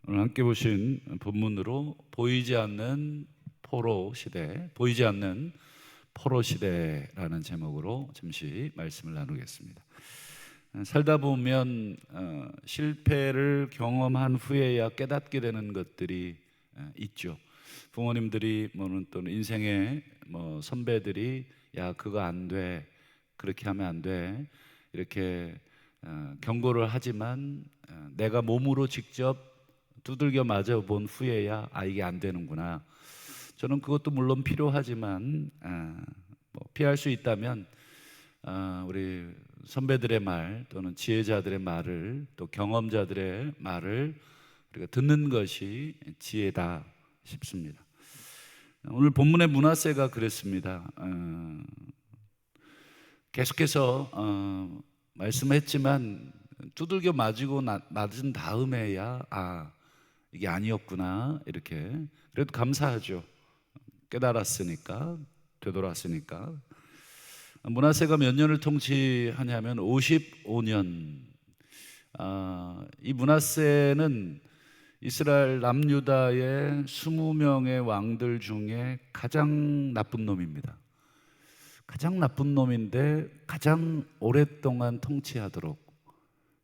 오늘 함께 보신 본문으로 보이지 않는 포로 시대라는 제목으로 잠시 말씀을 나누겠습니다. 살다 보면 실패를 경험한 후에야 깨닫게 되는 것들이 있죠. 부모님들이 또는 인생의 선배들이 야 그거 안 돼, 그렇게 하면 안 돼, 이렇게 경고를 하지만 내가 몸으로 직접 두들겨 맞아 본 후에야 이게 안 되는구나. 저는 그것도 물론 필요하지만 피할 수 있다면 우리 선배들의 말 또는 지혜자들의 말을, 또 경험자들의 말을 우리가 듣는 것이 지혜다 싶습니다. 오늘 본문의 므낫세가 그랬습니다. 계속해서 말씀했지만 두들겨 맞은 다음에야 이게 아니었구나, 이렇게. 그래도 감사하죠. 깨달았으니까, 되돌았으니까. 므낫세가 몇 년을 통치하냐면 55년. 이 므낫세는 이스라엘 남유다의 20명의 왕들 중에 가장 나쁜 놈입니다. 가장 나쁜 놈인데 가장 오랫동안 통치하도록,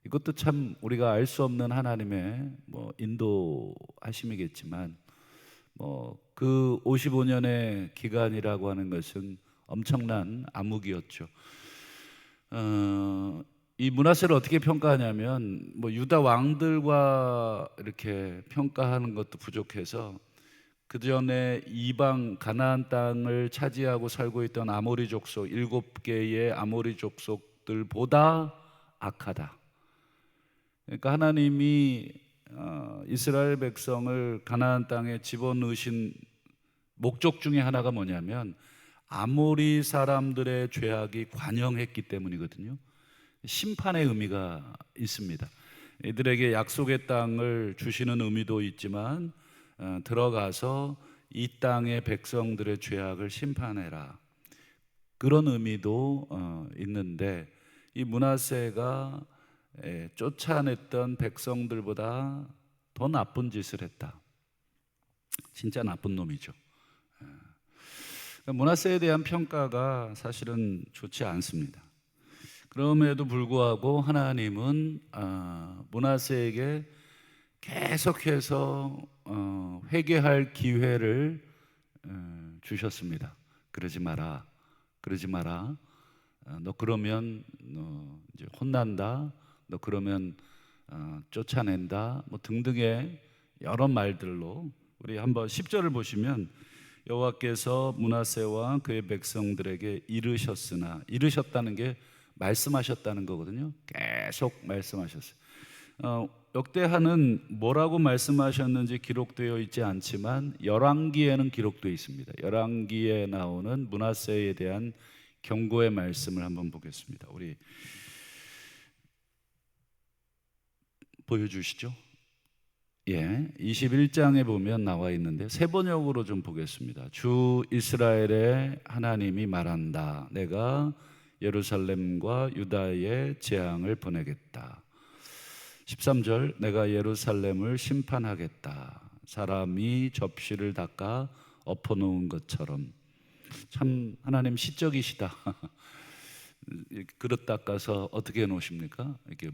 이것도 참 우리가 알 수 없는 하나님의 인도하심이겠지만 그 55년의 기간이라고 하는 것은 엄청난 암흑이었죠. 이 므낫세를 어떻게 평가하냐면 유다 왕들과 이렇게 평가하는 것도 부족해서 그 전에 이방 가나안 땅을 차지하고 살고 있던 아모리 족속 7개의 아모리 족속들보다 악하다. 그러니까 하나님이 이스라엘 백성을 가나안 땅에 집어넣으신 목적 중에 하나가 뭐냐면 아모리 사람들의 죄악이 관영했기 때문이거든요. 심판의 의미가 있습니다. 이들에게 약속의 땅을 주시는 의미도 있지만 들어가서 이 땅의 백성들의 죄악을 심판해라, 그런 의미도 있는데, 이 므낫세가 쫓아냈던 백성들보다 더 나쁜 짓을 했다. 진짜 나쁜 놈이죠. 므낫세에 대한 평가가 사실은 좋지 않습니다. 그럼에도 불구하고 하나님은 므낫세에게 계속해서 회개할 기회를 주셨습니다. 그러지 마라. 너 그러면 너 이제 혼난다. 너 그러면 쫓아낸다. 등등의 여러 말들로, 우리 한번 10절을 보시면 여호와께서 므낫세와 그의 백성들에게 이르셨다는 게 말씀하셨다는 거거든요. 계속 말씀하셨어요. 역대하는 뭐라고 말씀하셨는지 기록되어 있지 않지만 열왕기에는 기록되어 있습니다. 열왕기에 나오는 므낫세에 대한 경고의 말씀을 한번 보겠습니다. 우리 보여주시죠. 21장에 보면 나와 있는데 세 번역으로 좀 보겠습니다. 주 이스라엘의 하나님이 말한다. 내가 예루살렘과 유다에 재앙을 보내겠다. 13절, 내가 예루살렘을 심판하겠다. 사람이 접시를 닦아 엎어놓은 것처럼. 참 하나님 시적이시다. 그릇 닦아서 어떻게 놓으십니까? 이렇게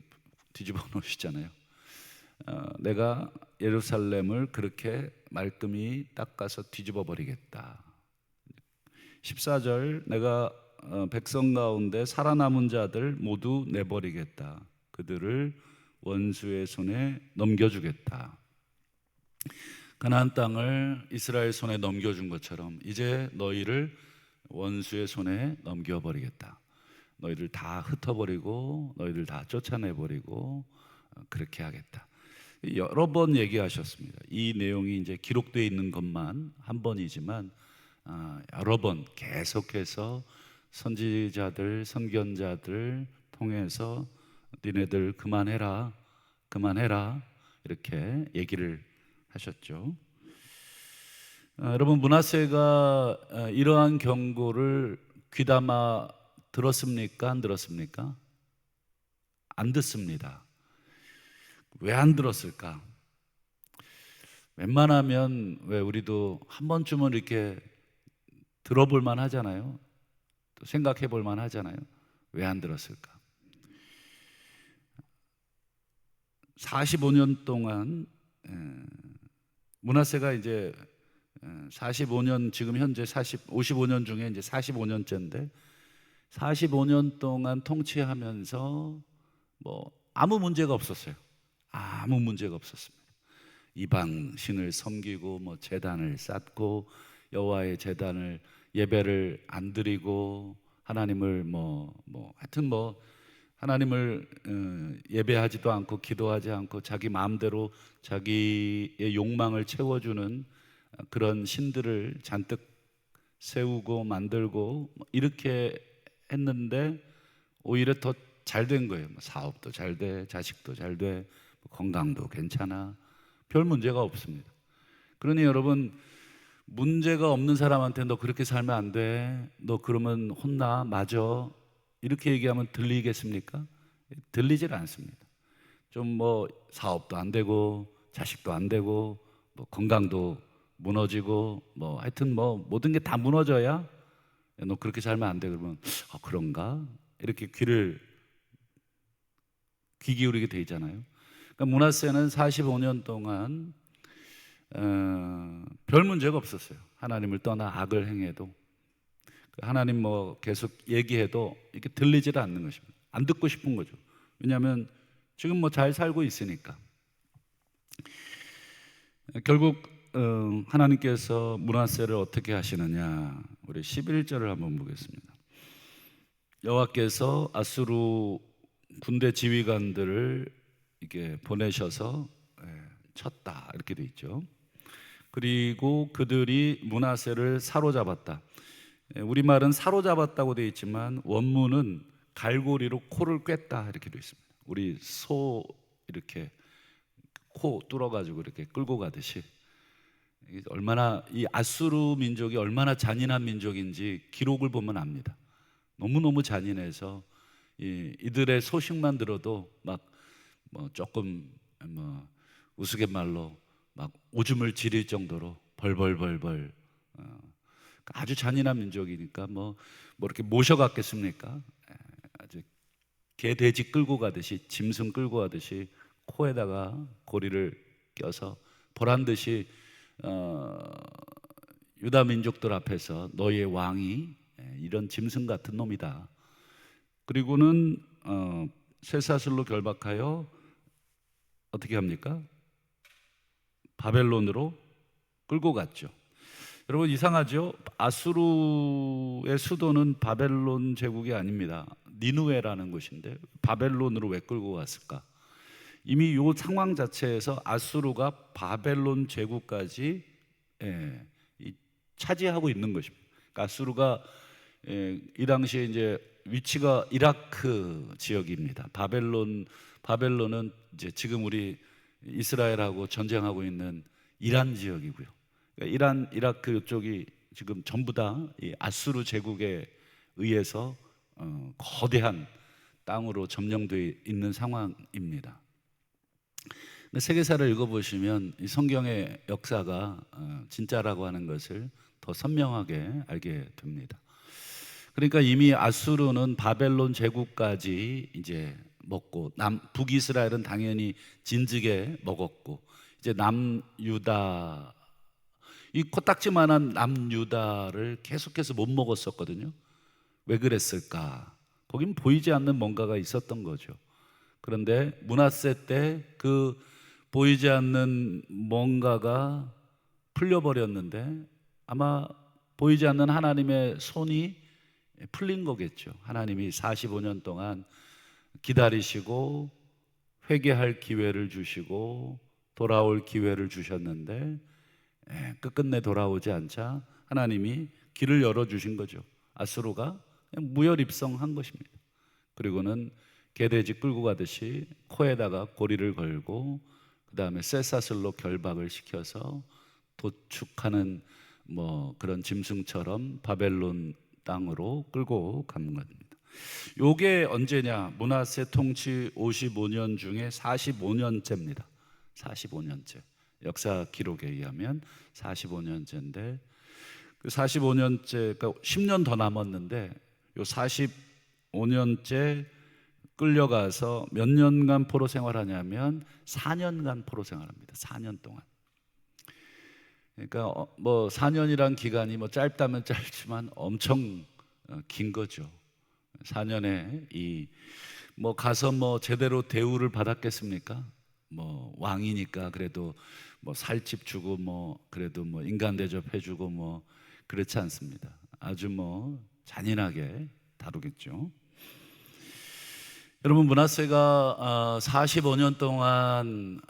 뒤집어 놓으시잖아요. 내가 예루살렘을 그렇게 말끔히 닦아서 뒤집어 버리겠다. 14절, 내가 백성 가운데 살아남은 자들 모두 내버리겠다. 그들을 원수의 손에 넘겨주겠다. 가나안 땅을 이스라엘 손에 넘겨준 것처럼 이제 너희를 원수의 손에 넘겨버리겠다. 너희들 다 흩어버리고 너희들 다 쫓아내버리고 그렇게 하겠다. 여러 번 얘기하셨습니다. 이 내용이 이제 기록되어 있는 것만 한 번이지만 여러 번 계속해서 선지자들, 선견자들 통해서 니네들 그만해라 이렇게 얘기를 하셨죠. 여러분, 므낫세가 이러한 경고를 귀담아 들었습니까? 안 들었습니까? 안 듣습니다. 왜 안 들었을까? 웬만하면 왜 우리도 한 번쯤은 이렇게 들어볼 만 하잖아요. 또 생각해 볼 만 하잖아요. 왜 안 들었을까? 45년 동안 므낫세가 이제 45년, 지금 현재 55년 중에 이제 45년째인데 45년 동안 통치하면서 뭐 아무 문제가 없었어요. 아무 문제가 없었습니다. 이방 신을 섬기고 뭐 제단을 쌓고 여호와의 제단을 예배를 안 드리고 하나님을 하여튼 하나님을 예배하지도 않고 기도하지 않고 자기 마음대로 자기의 욕망을 채워주는 그런 신들을 잔뜩 세우고 만들고 이렇게 했는데 오히려 더 잘 된 거예요. 사업도 잘 돼, 자식도 잘 돼, 건강도 괜찮아, 별 문제가 없습니다. 그러니 여러분, 문제가 없는 사람한테 너 그렇게 살면 안 돼, 너 그러면 혼나, 맞아, 이렇게 얘기하면 들리겠습니까? 들리질 않습니다. 좀 사업도 안 되고 자식도 안 되고 건강도 무너지고 하여튼 모든 게 다 무너져야 너 그렇게 살면 안 돼 그러면 그런가? 이렇게 귀 기울이게 돼 있잖아요. 그러니까 므낫세는 45년 동안 별 문제가 없었어요. 하나님을 떠나 악을 행해도 하나님 계속 얘기해도 이렇게 들리질 않는 것입니다. 안 듣고 싶은 거죠. 왜냐하면 지금 잘 살고 있으니까. 결국 하나님께서 므낫세를 어떻게 하시느냐, 우리 11절을 한번 보겠습니다. 여호와께서 아수르 군대 지휘관들을 이렇게 보내셔서 쳤다, 이렇게 돼 있죠. 그리고 그들이 므낫세를 사로잡았다. 우리말은 사로잡았다고 되어 있지만 원문은 갈고리로 코를 꿰다, 이렇게 되어 있습니다. 우리 소 이렇게 코 뚫어가지고 이렇게 끌고 가듯이. 얼마나 이 아수르 민족이 얼마나 잔인한 민족인지 기록을 보면 압니다. 너무너무 잔인해서 이들의 소식만 들어도 조금 우스갯말로 오줌을 지릴 정도로 벌벌벌벌, 아주 잔인한 민족이니까 이렇게 모셔갔겠습니까? 아주 개 돼지 끌고 가듯이, 짐승 끌고 가듯이 코에다가 고리를 껴서 보란듯이 유다 민족들 앞에서 너희의 왕이 이런 짐승 같은 놈이다. 그리고는 쇠사슬로 결박하여 어떻게 합니까? 바벨론으로 끌고 갔죠. 여러분, 이상하죠? 아수르의 수도는 바벨론 제국이 아닙니다. 니느웨라는 곳인데 바벨론으로 왜 끌고 갔을까? 이미 이 상황 자체에서 아수르가 바벨론 제국까지 차지하고 있는 것입니다. 그러니까 아수르가 이 당시에 이제 위치가 이라크 지역입니다. 바벨론은 이제 지금 우리 이스라엘하고 전쟁하고 있는 이란 지역이고요. 그러니까 이라크 쪽이 지금 전부 다 이 아수르 제국에 의해서 거대한 땅으로 점령되어 있는 상황입니다. 세계사를 읽어보시면 이 성경의 역사가 진짜라고 하는 것을 더 선명하게 알게 됩니다. 그러니까 이미 아수르는 바벨론 제국까지 이제 먹고 북이스라엘은 당연히 진즉에 먹었고 이제 남유다, 이 코딱지만한 남유다를 계속해서 못 먹었었거든요. 왜 그랬을까? 거긴 보이지 않는 뭔가가 있었던 거죠. 그런데 므낫세 때 그 보이지 않는 뭔가가 풀려버렸는데 아마 보이지 않는 하나님의 손이 풀린 거겠죠. 하나님이 45년 동안 기다리시고 회개할 기회를 주시고 돌아올 기회를 주셨는데 끝끝내 돌아오지 않자 하나님이 길을 열어주신 거죠. 아수르가 그냥 무혈입성한 것입니다. 그리고는 개돼지 끌고 가듯이 코에다가 고리를 걸고 그 다음에 쇠사슬로 결박을 시켜서 도축하는 그런 짐승처럼 바벨론 땅으로 끌고 간 겁니다. 요게 언제냐? 므낫세 통치 55년 중에 45년째입니다. 45년째. 역사 기록에 의하면 45년째인데 그 45년째, 그러니까 10년 더 남았는데 요 45년째 끌려가서 몇 년간 포로 생활하냐면 4년간 포로 생활합니다. 4년 동안. 그러니까 뭐 4년이란 기간이 뭐 짧다면 짧지만 엄청 긴 거죠. 4년에 이 뭐 가서 뭐 제대로 대우를 받았겠습니까? 뭐 왕이니까 그래도 뭐 살집 주고 뭐 그래도 뭐 인간 대접해 주고 뭐 그렇지 않습니다. 아주 뭐 잔인하게 다루겠죠. 여러분, 므낫세가 45년 동안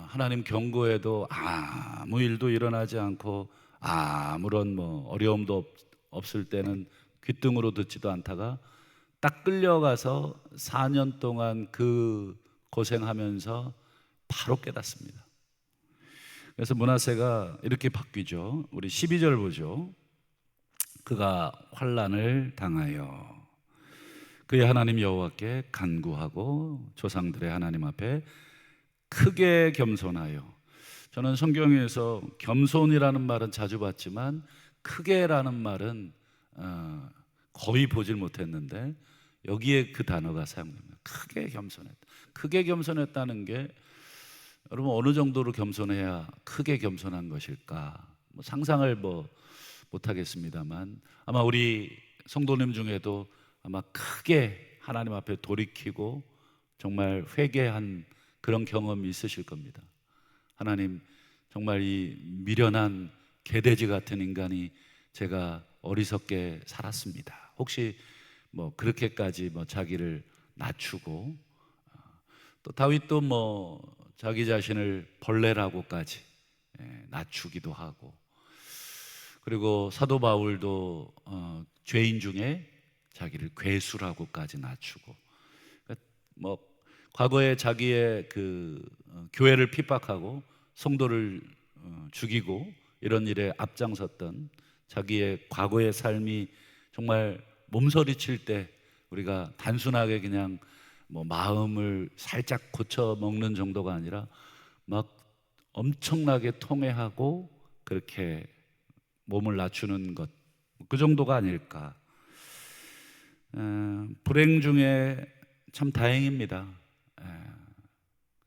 하나님 경고에도 아무 일도 일어나지 않고 아무런 뭐 어려움도 없을 때는 귓등으로 듣지도 않다가 딱 끌려가서 4년 동안 그 고생하면서 바로 깨닫습니다. 그래서 므낫세가 이렇게 바뀌죠. 우리 12절 보죠. 그가 환난을 당하여 그의 하나님 여호와께 간구하고 조상들의 하나님 앞에 크게 겸손하여. 저는 성경에서 겸손이라는 말은 자주 봤지만 크게라는 말은 거의 보질 못했는데 여기에 그 단어가 사용됩니다. 크게 겸손했다. 크게 겸손했다는 게 여러분 어느 정도로 겸손해야 크게 겸손한 것일까? 뭐 상상을 뭐 못하겠습니다만 아마 우리 성도님 중에도 아마 크게 하나님 앞에 돌이키고 정말 회개한 그런 경험이 있으실 겁니다. 하나님, 정말 이 미련한 개돼지 같은 인간이 제가 어리석게 살았습니다. 혹시 뭐 그렇게까지 뭐 자기를 낮추고 또 다윗도 뭐 자기 자신을 벌레라고까지 낮추기도 하고, 그리고 사도 바울도 죄인 중에 자기를 괴수라고까지 낮추고, 뭐 과거에 자기의 그 교회를 핍박하고 성도를 죽이고 이런 일에 앞장섰던 자기의 과거의 삶이 정말 몸서리칠 때 우리가 단순하게 그냥 뭐 마음을 살짝 고쳐 먹는 정도가 아니라 막 엄청나게 통회하고 그렇게 몸을 낮추는 것, 그 정도가 아닐까. 불행 중에 참 다행입니다.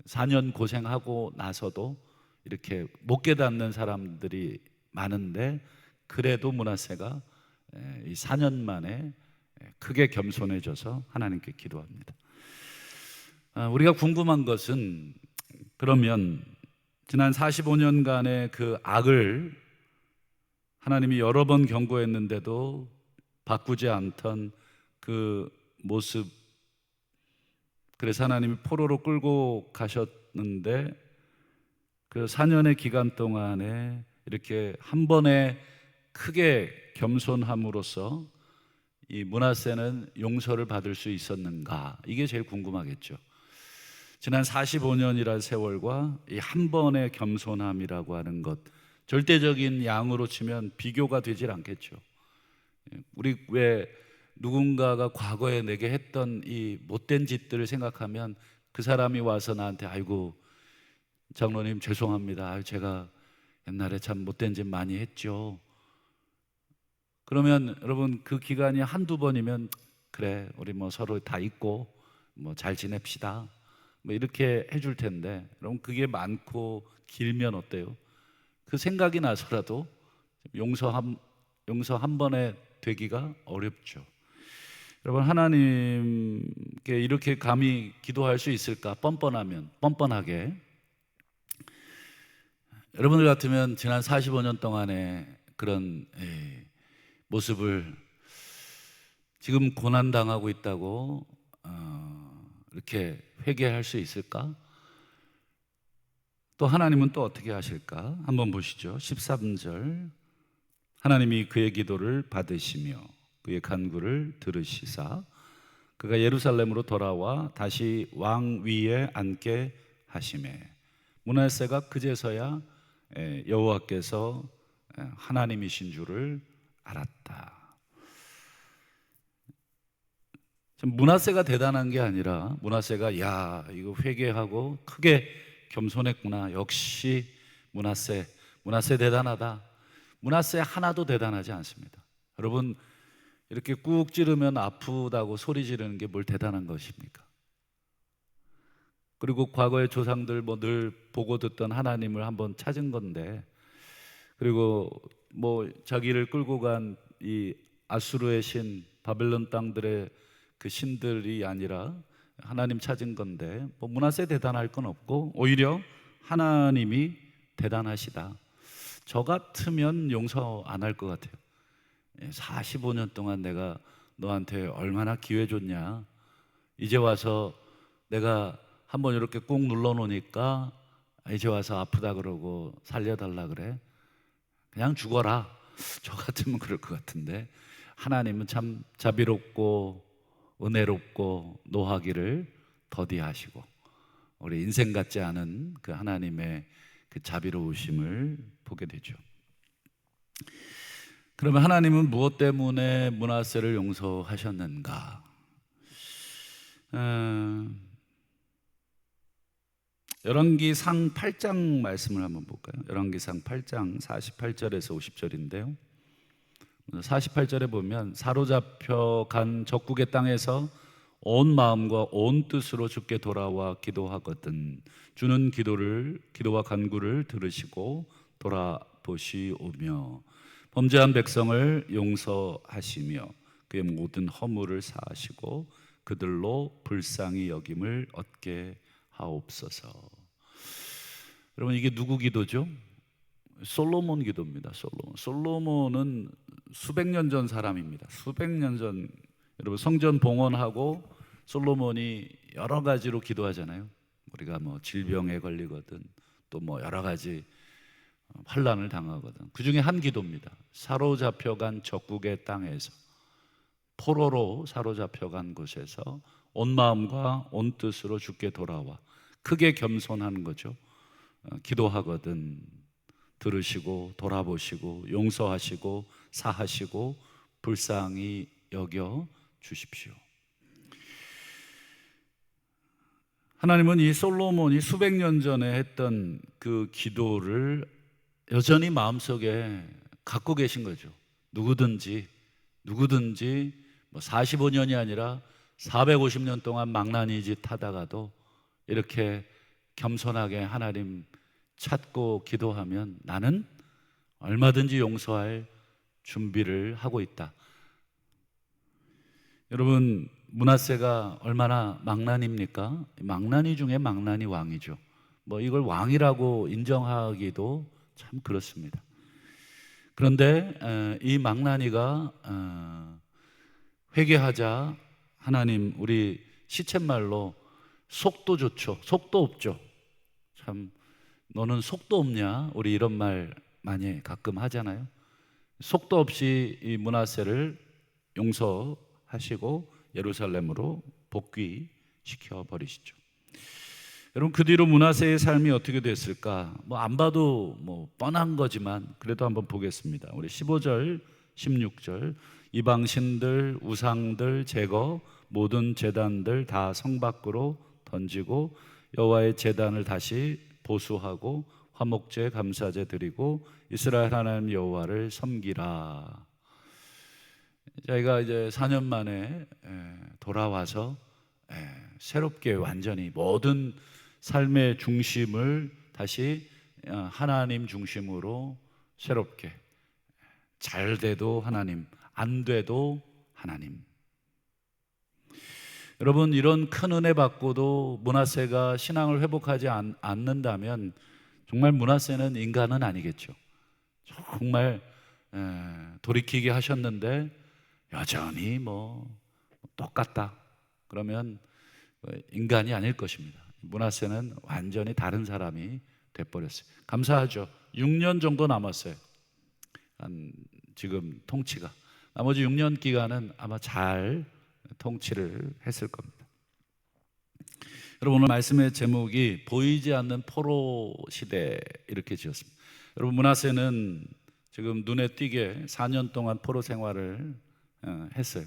4년 고생하고 나서도 이렇게 못 깨닫는 사람들이 많은데 그래도 므낫세가 이 4년 만에 크게 겸손해져서 하나님께 기도합니다. 우리가 궁금한 것은 그러면 지난 45년간의 그 악을 하나님이 여러 번 경고했는데도 바꾸지 않던 그 모습, 그래서 하나님이 포로로 끌고 가셨는데 그 4년의 기간 동안에 이렇게 한 번에 크게 겸손함으로써 이 므낫세는 용서를 받을 수 있었는가? 이게 제일 궁금하겠죠. 지난 45년이라는 세월과 이 한 번의 겸손함이라고 하는 것, 절대적인 양으로 치면 비교가 되질 않겠죠. 우리 왜 누군가가 과거에 내게 했던 이 못된 짓들을 생각하면 그 사람이 와서 나한테 아이고 장로님 죄송합니다, 제가 옛날에 참 못된 짓 많이 했죠. 그러면 여러분 그 기간이 한두 번이면 그래 우리 뭐 서로 다 잊고 뭐 잘 지냅시다 뭐 이렇게 해줄 텐데, 여러분 그게 많고 길면 어때요? 그 생각이 나서라도 용서 한 번에 되기가 어렵죠. 여러분 하나님께 이렇게 감히 기도할 수 있을까? 뻔뻔하게 여러분들 같으면 지난 45년 동안의 그런 모습을 지금 고난당하고 있다고 이렇게 회개할 수 있을까? 또 하나님은 또 어떻게 하실까? 한번 보시죠. 13절, 하나님이 그의 기도를 받으시며 그의 간구를 들으시사 그가 예루살렘으로 돌아와 다시 왕 위에 앉게 하시매 므낫세가 그제서야 여호와께서 하나님이신 줄을 알았다. 므낫세가 대단한 게 아니라 므낫세가 야 이거 회개하고 크게 겸손했구나, 역시 문하세 대단하다. 문하세 하나도 대단하지 않습니다. 여러분, 이렇게 꾹 찌르면 아프다고 소리 지르는 게 뭘 대단한 것입니까? 그리고 과거의 조상들 뭐 늘 보고 듣던 하나님을 한번 찾은 건데, 그리고 뭐 자기를 끌고 간 이 아수르의 신, 바벨론 땅들의 그 신들이 아니라 하나님 찾은 건데, 뭐 문하세 대단할 건 없고 오히려 하나님이 대단하시다. 저 같으면 용서 안 할 것 같아요. 45년 동안 내가 너한테 얼마나 기회 줬냐. 이제 와서 내가 한번 이렇게 꾹 눌러 놓으니까 이제 와서 아프다 그러고 살려달라 그래. 그냥 죽어라. 저 같으면 그럴 것 같은데, 하나님은 참 자비롭고 은혜롭고 노하기를 더디하시고, 우리 인생 같지 않은 그 하나님의 그 자비로우심을 보게 되죠. 그러면 하나님은 무엇 때문에 므낫세를 용서하셨는가? 열왕기상 8장 말씀을 한번 볼까요? 열왕기상 8장 48절에서 50절인데요. 48절에 보면 사로잡혀 간 적국의 땅에서 온 마음과 온 뜻으로 주께 돌아와 기도하거든 주는 기도와 간구를 들으시고 돌아보시오며 범죄한 백성을 용서하시며 그의 모든 허물을 사하시고 그들로 불쌍히 여김을 얻게 하옵소서. 여러분, 이게 누구 기도죠? 솔로몬 기도입니다. 솔로몬은 수백 년 전 사람입니다. 수백 년 전. 여러분, 성전 봉헌하고 솔로몬이 여러 가지로 기도하잖아요. 우리가 뭐 질병에 걸리거든, 또 뭐 여러 가지 환난을 당하거든. 그 중에 한 기도입니다. 사로잡혀간 적국의 땅에서, 포로로 사로잡혀간 곳에서 온 마음과 온 뜻으로 주께 돌아와, 크게 겸손하는 거죠. 기도하거든 들으시고 돌아보시고 용서하시고 사하시고 불쌍히 여겨 주십시오. 하나님은 이 솔로몬이 수백 년 전에 했던 그 기도를 여전히 마음속에 갖고 계신 거죠. 누구든지 뭐 45년이 아니라 450년 동안 망나니 짓 하다가도 이렇게 겸손하게 하나님 찾고 기도하면 나는 얼마든지 용서할 준비를 하고 있다. 여러분, 므낫세가 얼마나 망나니입니까? 망나니 중에 망나니 왕이죠. 뭐 이걸 왕이라고 인정하기도 참 그렇습니다. 그런데 이 망나니가 회개하자 하나님, 우리 시쳇말로 속도 좋죠. 속도 없죠. 참, 너는 속도 없냐? 우리 이런 말 많이 가끔 하잖아요. 속도 없이 이 므낫세를 용서하시고 예루살렘으로 복귀시켜 버리시죠. 여러분, 그 뒤로 므낫세의 삶이 어떻게 됐을까? 뭐 안 봐도 뭐 뻔한 거지만 그래도 한번 보겠습니다. 우리 15절, 16절. 이방신들, 우상들 제거, 모든 제단들 다 성 밖으로 던지고 여호와의 제단을 다시 보수하고 화목제, 감사제 드리고 이스라엘 하나님 여호와를 섬기라. 저희가 이제 4년 만에 돌아와서 새롭게 완전히 모든 삶의 중심을 다시 하나님 중심으로 새롭게, 잘 돼도 하나님, 안 돼도 하나님. 여러분, 이런 큰 은혜 받고도 므낫세가 신앙을 회복하지 않는다면 정말 므낫세는 인간은 아니겠죠. 정말 돌이키게 하셨는데 여전히 뭐 똑같다 그러면 인간이 아닐 것입니다. 므낫세는 완전히 다른 사람이 돼버렸어요. 감사하죠. 6년 정도 남았어요. 지금 통치가. 나머지 6년 기간은 아마 잘 통치를 했을 겁니다. 여러분, 오늘 말씀의 제목이 보이지 않는 포로 시대 이렇게 지었습니다. 여러분, 므낫세는 지금 눈에 띄게 4년 동안 포로 생활을 했어요.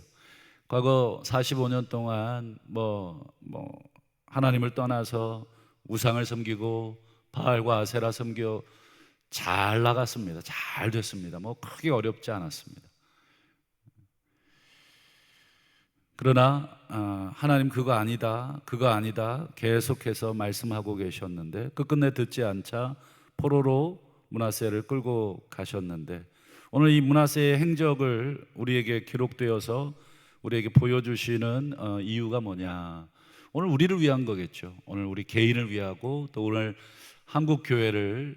과거 45년 동안 뭐 하나님을 떠나서 우상을 섬기고 바알과 아세라 섬겨 잘 나갔습니다. 잘 됐습니다. 뭐 크게 어렵지 않았습니다. 그러나 하나님 그거 아니다, 그거 아니다 계속해서 말씀하고 계셨는데 끝끝내 듣지 않자 포로로 므낫세를 끌고 가셨는데, 오늘 이 므낫세의 행적을 우리에게 기록되어서 우리에게 보여주시는 이유가 뭐냐? 오늘 우리를 위한 거겠죠. 오늘 우리 개인을 위하고 또 오늘 한국 교회를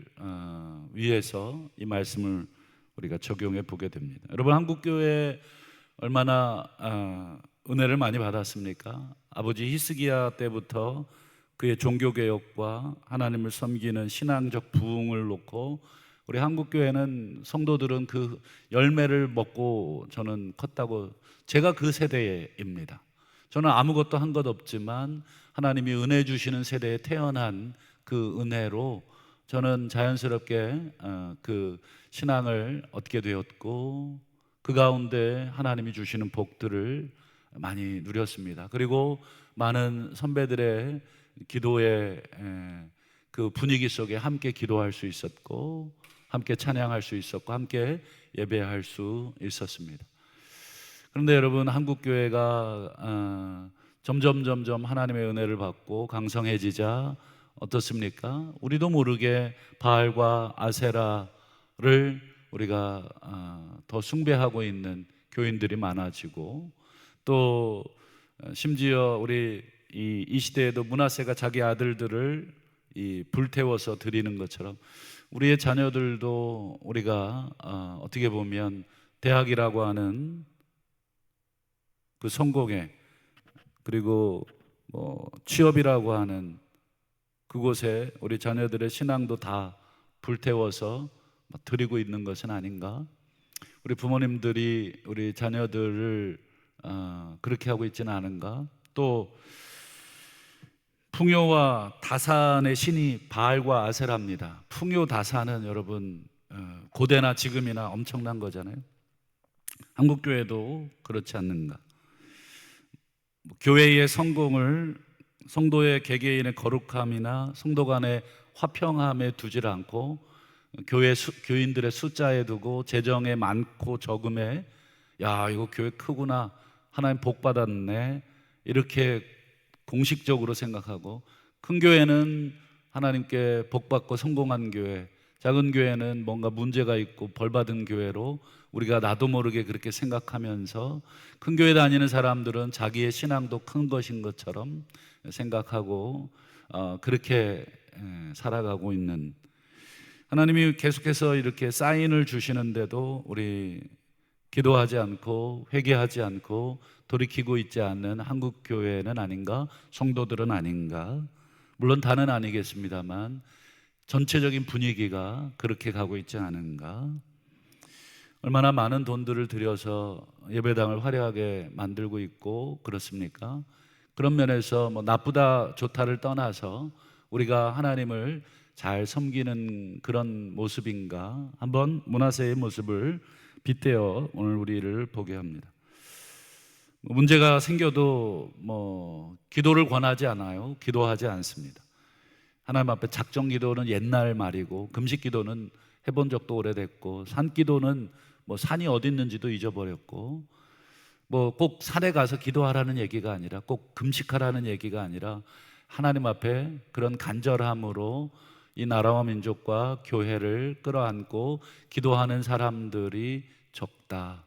위해서 이 말씀을 우리가 적용해 보게 됩니다. 여러분, 한국 교회 얼마나 은혜를 많이 받았습니까? 아버지 히스기야 때부터 그의 종교개혁과 하나님을 섬기는 신앙적 부흥을 놓고 우리 한국교회는 성도들은 그 열매를 먹고 저는 컸다고, 제가 그 세대입니다. 저는 아무것도 한 것 없지만 하나님이 은혜 주시는 세대에 태어난 그 은혜로 저는 자연스럽게 그 신앙을 얻게 되었고 그 가운데 하나님이 주시는 복들을 많이 누렸습니다. 그리고 많은 선배들의 기도의 그 분위기 속에 함께 기도할 수 있었고 함께 찬양할 수 있었고 함께 예배할 수 있었습니다. 그런데 여러분, 한국교회가 점점 하나님의 은혜를 받고 강성해지자 어떻습니까? 우리도 모르게 바알과 아세라를 우리가 더 숭배하고 있는 교인들이 많아지고, 또 심지어 우리 이 시대에도 므낫세가 자기 아들들을 불태워서 드리는 것처럼 우리의 자녀들도 우리가 어떻게 보면 대학이라고 하는 그 성공에, 그리고 뭐 취업이라고 하는 그곳에 우리 자녀들의 신앙도 다 불태워서 드리고 있는 것은 아닌가? 우리 부모님들이 우리 자녀들을 그렇게 하고 있지는 않은가? 또 풍요와 다산의 신이 바알과 아세라입니다. 풍요 다산은 여러분 고대나 지금이나 엄청난 거잖아요. 한국교회도 그렇지 않는가? 교회의 성공을 성도의 개개인의 거룩함이나 성도 간의 화평함에 두질 않고 교인들의 숫자에 두고 재정에 많고 적음에 야 이거 교회 크구나, 하나님 복 받았네, 이렇게 공식적으로 생각하고, 큰 교회는 하나님께 복 받고 성공한 교회, 작은 교회는 뭔가 문제가 있고 벌 받은 교회로 우리가 나도 모르게 그렇게 생각하면서 큰 교회 다니는 사람들은 자기의 신앙도 큰 것인 것처럼 생각하고 그렇게 살아가고 있는, 하나님이 계속해서 이렇게 사인을 주시는데도 우리 기도하지 않고 회개하지 않고 돌이키고 있지 않는 한국 교회는 아닌가? 성도들은 아닌가? 물론 다는 아니겠습니다만 전체적인 분위기가 그렇게 가고 있지 않은가? 얼마나 많은 돈들을 들여서 예배당을 화려하게 만들고 있고 그렇습니까? 그런 면에서 뭐 나쁘다 좋다를 떠나서 우리가 하나님을 잘 섬기는 그런 모습인가? 한번 므낫세의 모습을 빗대어 오늘 우리를 보게 합니다. 문제가 생겨도 기도를 권하지 않아요. 기도하지 않습니다. 하나님 앞에 작정 기도는 옛날 말이고, 금식 기도는 해본 적도 오래됐고, 산 기도는 산이 어디 있는지도 잊어버렸고, 꼭 산에 가서 기도하라는 얘기가 아니라, 꼭 금식하라는 얘기가 아니라 하나님 앞에 그런 간절함으로 이 나라와 민족과 교회를 끌어안고 기도하는 사람들이 적다.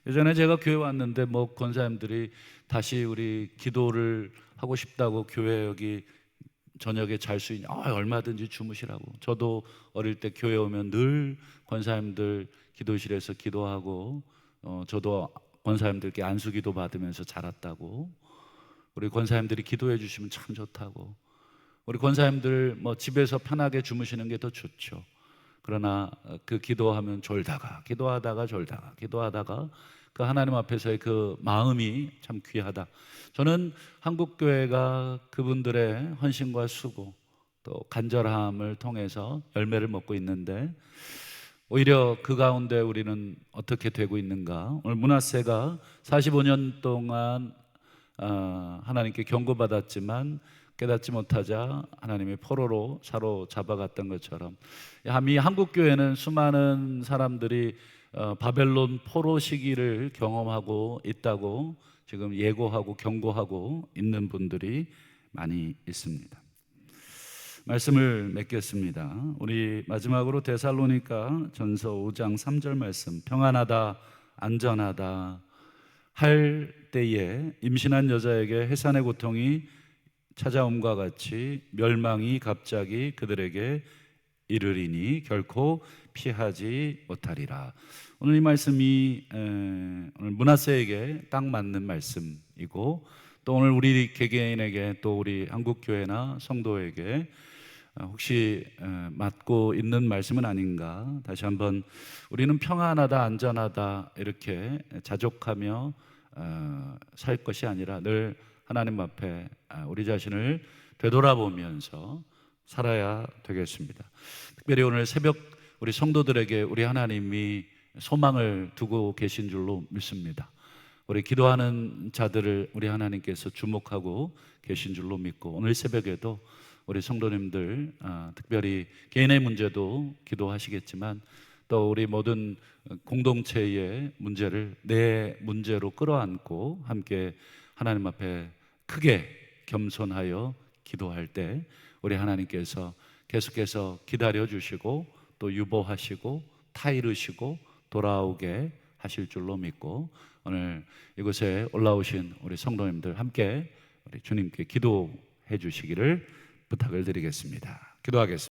예전에 제가 교회 왔는데 권사님들이 다시 우리 기도를 하고 싶다고 교회 여기 저녁에 잘 수 있냐? 얼마든지 주무시라고. 저도 어릴 때 교회 오면 늘 권사님들 기도실에서 기도하고 저도 권사님들께 안수기도 받으면서 자랐다고. 우리 권사님들이 기도해 주시면 참 좋다고. 우리 권사님들 집에서 편하게 주무시는 게 더 좋죠. 그러나 그 기도하면 졸다가 기도하다가 졸다가 기도하다가 그 하나님 앞에서의 그 마음이 참 귀하다. 저는 한국교회가 그분들의 헌신과 수고 또 간절함을 통해서 열매를 먹고 있는데, 오히려 그 가운데 우리는 어떻게 되고 있는가? 오늘 므낫세가 45년 동안 하나님께 경고받았지만 깨닫지 못하자 하나님의 포로로 사로잡아갔던 것처럼 이 한국 교회는 수많은 사람들이 바벨론 포로 시기를 경험하고 있다고 지금 예고하고 경고하고 있는 분들이 많이 있습니다. 말씀을 맺겠습니다. 우리 마지막으로 데살로니가 전서 5장 3절 말씀, 평안하다 안전하다 할 때에 임신한 여자에게 해산의 고통이 찾아옴과 같이 멸망이 갑자기 그들에게 이르리니 결코 피하지 못하리라. 오늘 이 말씀이 오늘 므낫세에게 딱 맞는 말씀이고 또 오늘 우리 개개인에게 또 우리 한국교회나 성도에게 혹시 맞고 있는 말씀은 아닌가. 다시 한번 우리는 평안하다 안전하다 이렇게 자족하며 살 것이 아니라 늘 하나님 앞에 우리 자신을 되돌아보면서 살아야 되겠습니다. 특별히 오늘 새벽 우리 성도들에게 우리 하나님이 소망을 두고 계신 줄로 믿습니다. 우리 기도하는 자들을 우리 하나님께서 주목하고 계신 줄로 믿고 오늘 새벽에도 우리 성도님들 특별히 개인의 문제도 기도하시겠지만 또 우리 모든 공동체의 문제를 내 문제로 끌어안고 함께 하나님 앞에 크게 겸손하여 기도할 때 우리 하나님께서 계속해서 기다려 주시고 또 유보하시고 타이르시고 돌아오게 하실 줄로 믿고 오늘 이곳에 올라오신 우리 성도님들 함께 우리 주님께 기도해 주시기를 부탁을 드리겠습니다. 기도하겠습니다.